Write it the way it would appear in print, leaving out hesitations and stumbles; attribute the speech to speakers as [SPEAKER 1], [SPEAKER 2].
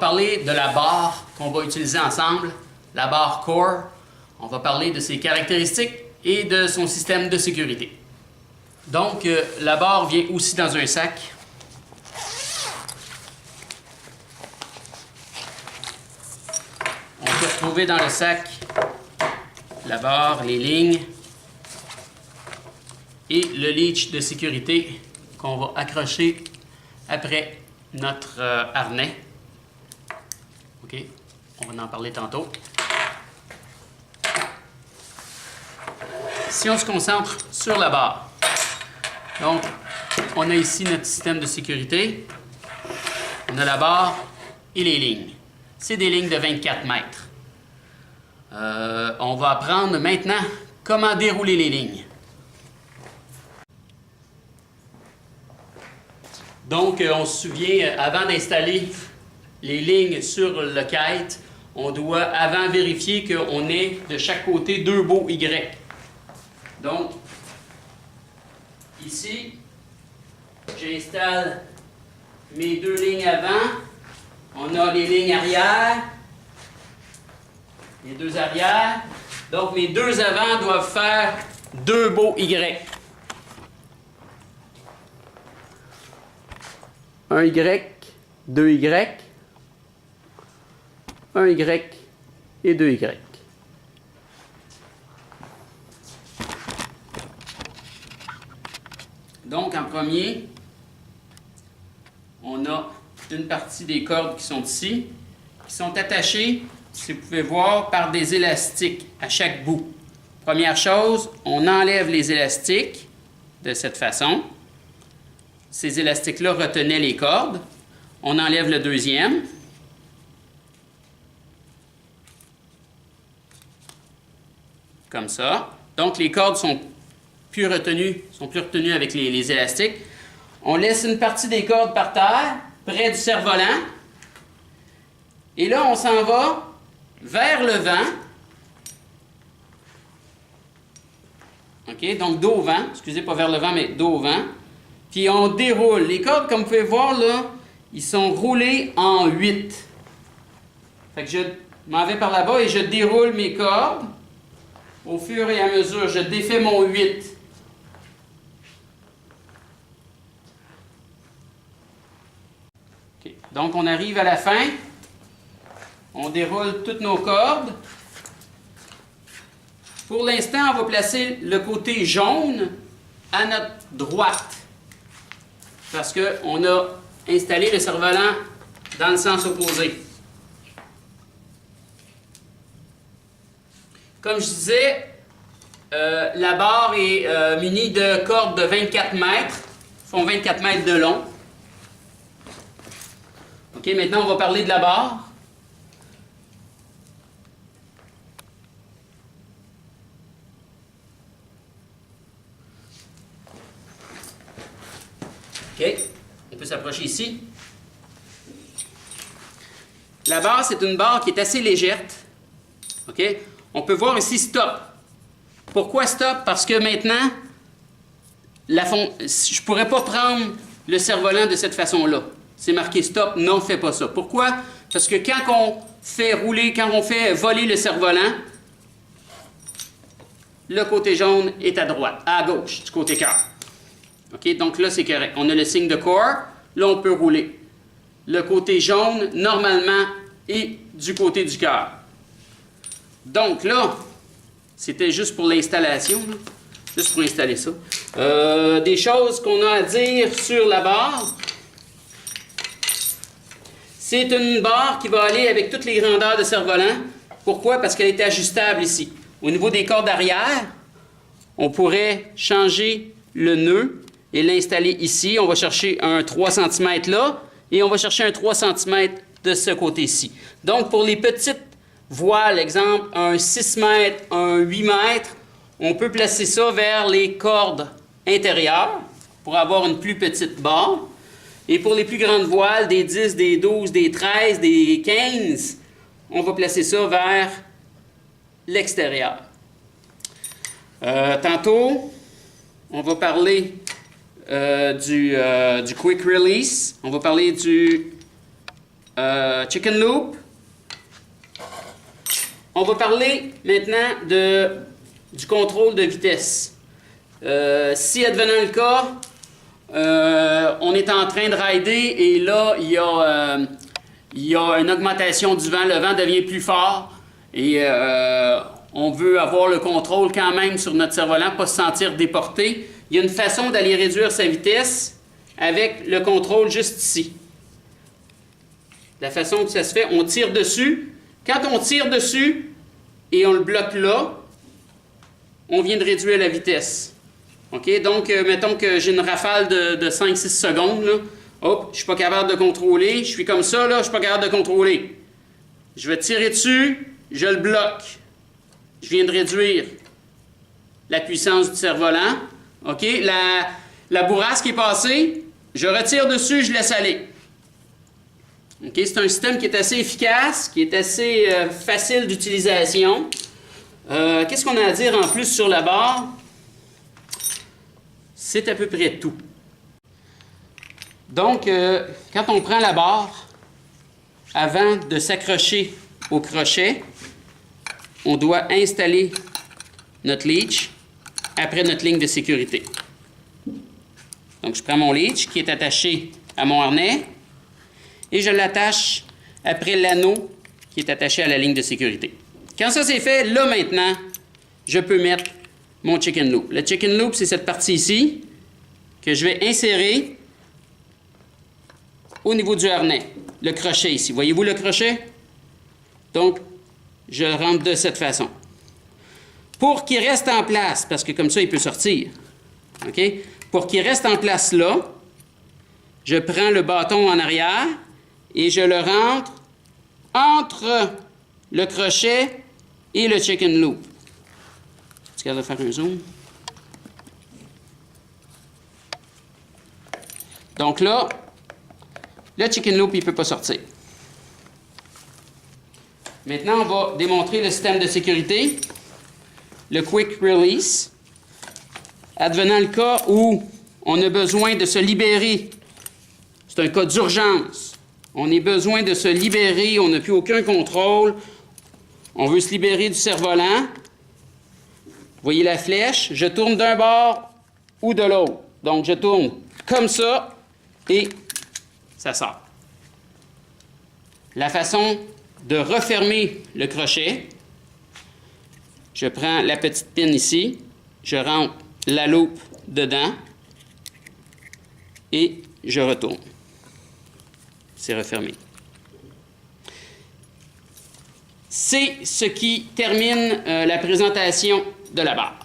[SPEAKER 1] parler de la barre qu'on va utiliser ensemble, la barre Core. On va parler de ses caractéristiques et de son système de sécurité. Donc, la barre vient aussi dans un sac. On peut retrouver dans le sac la barre, les lignes et le leash de sécurité qu'on va accrocher après notre harnais. OK, on va en parler tantôt. Si on se concentre sur la barre, donc on a ici notre système de sécurité, on a la barre et les lignes. C'est des lignes de 24 mètres. On va apprendre maintenant comment dérouler les lignes. Donc, on se souvient, avant d'installer les lignes sur le kite, on doit avant vérifier qu'on ait de chaque côté deux baux Y. Donc, ici, j'installe mes deux lignes avant. On a les lignes arrière, les deux arrière. Donc, mes deux avant doivent faire deux baux Y. Un Y, deux Y, un Y et deux Y. Donc, en premier, on a une partie des cordes qui sont ici, qui sont attachées, si vous pouvez voir, par des élastiques à chaque bout. Première chose, on enlève les élastiques de cette façon. Ces élastiques-là retenaient les cordes. On enlève le deuxième. Comme ça. Donc, les cordes sont plus retenues avec les élastiques. On laisse une partie des cordes par terre, près du cerf-volant. Et là, on s'en va vers le vent. OK? Donc, dos au vent. Excusez, pas vers le vent, mais dos au vent. Puis, on déroule. Les cordes, comme vous pouvez voir, là, ils sont roulés en 8. Fait que je m'en vais par là-bas et je déroule mes cordes. Au fur et à mesure, je défais mon 8. Okay. Donc, on arrive à la fin. On déroule toutes nos cordes. Pour l'instant, on va placer le côté jaune à notre droite. Parce qu'on a installé le cerf-volant dans le sens opposé. Comme je disais, la barre est munie de cordes de 24 mètres. Font 24 mètres de long. OK, maintenant on va parler de la barre. OK, on peut s'approcher ici. La barre, c'est une barre qui est assez légère. OK? On peut voir ici stop. Pourquoi stop? Parce que maintenant, je ne pourrais pas prendre le cerf-volant de cette façon-là. C'est marqué stop, non, fais pas ça. Pourquoi? Parce que quand on fait voler le cerf-volant, le côté jaune est à droite, à gauche, du côté cœur. OK? Donc là, c'est correct. On a le signe de core. Là, on peut rouler. Le côté jaune, normalement, est du côté du cœur. Donc là, c'était juste pour l'installation. Juste pour installer ça. Des choses qu'on a à dire sur la barre. C'est une barre qui va aller avec toutes les grandeurs de cerf-volant. Pourquoi? Parce qu'elle est ajustable ici. Au niveau des cordes arrière, on pourrait changer le nœud et l'installer ici. On va chercher un 3 cm là et on va chercher un 3 cm de ce côté-ci. Donc, pour les petites voiles, exemple, un 6 mètres, un 8 mètres, on peut placer ça vers les cordes intérieures pour avoir une plus petite barre. Et pour les plus grandes voiles, des 10, des 12, des 13, des 15, on va placer ça vers l'extérieur. Tantôt, on va parler du quick release. On va parler du chicken loop. On va parler maintenant du contrôle de vitesse. Si advenant le cas, on est en train de rider et là, il y a une augmentation du vent. Le vent devient plus fort et on veut avoir le contrôle quand même sur notre cerf-volant, pas se sentir déporté. Il y a une façon d'aller réduire sa vitesse avec le contrôle juste ici. La façon que ça se fait, on tire dessus. Quand on tire dessus et on le bloque là, on vient de réduire la vitesse. OK? Donc, mettons que j'ai une rafale de 5-6 secondes. Là. Hop, je ne suis pas capable de contrôler. Je suis comme ça, là, je ne suis pas capable de contrôler. Je vais tirer dessus, je le bloque. Je viens de réduire la puissance du cerf-volant. OK? La bourrasque est passée. Je retire dessus, je laisse aller. OK? C'est un système qui est assez efficace, qui est assez facile d'utilisation. Qu'est-ce qu'on a à dire en plus sur la barre? C'est à peu près tout. Donc, quand on prend la barre, avant de s'accrocher au crochet, on doit installer notre leash après notre ligne de sécurité. Donc, je prends mon leash qui est attaché à mon harnais et je l'attache après l'anneau qui est attaché à la ligne de sécurité. Quand ça c'est fait, là maintenant, je peux mettre mon chicken loop. Le chicken loop, c'est cette partie ici que je vais insérer au niveau du harnais. Le crochet ici. Voyez-vous le crochet? Donc, je le rentre de cette façon. Pour qu'il reste en place, parce que comme ça, il peut sortir. OK? Pour qu'il reste en place là, je prends le bâton en arrière et je le rentre entre le crochet et le chicken loop. Tu es capable de faire un zoom? Donc là, le chicken loop, il ne peut pas sortir. Maintenant, on va démontrer le système de sécurité, le Quick Release. Advenant le cas où on a besoin de se libérer, c'est un cas d'urgence, on a besoin de se libérer, on n'a plus aucun contrôle, on veut se libérer du cerf-volant. Voyez la flèche, je tourne d'un bord ou de l'autre. Donc, je tourne comme ça et ça sort. La façon de refermer le crochet, je prends la petite pin ici, je rentre la loupe dedans et je retourne. C'est refermé. C'est ce qui termine la présentation de la barre.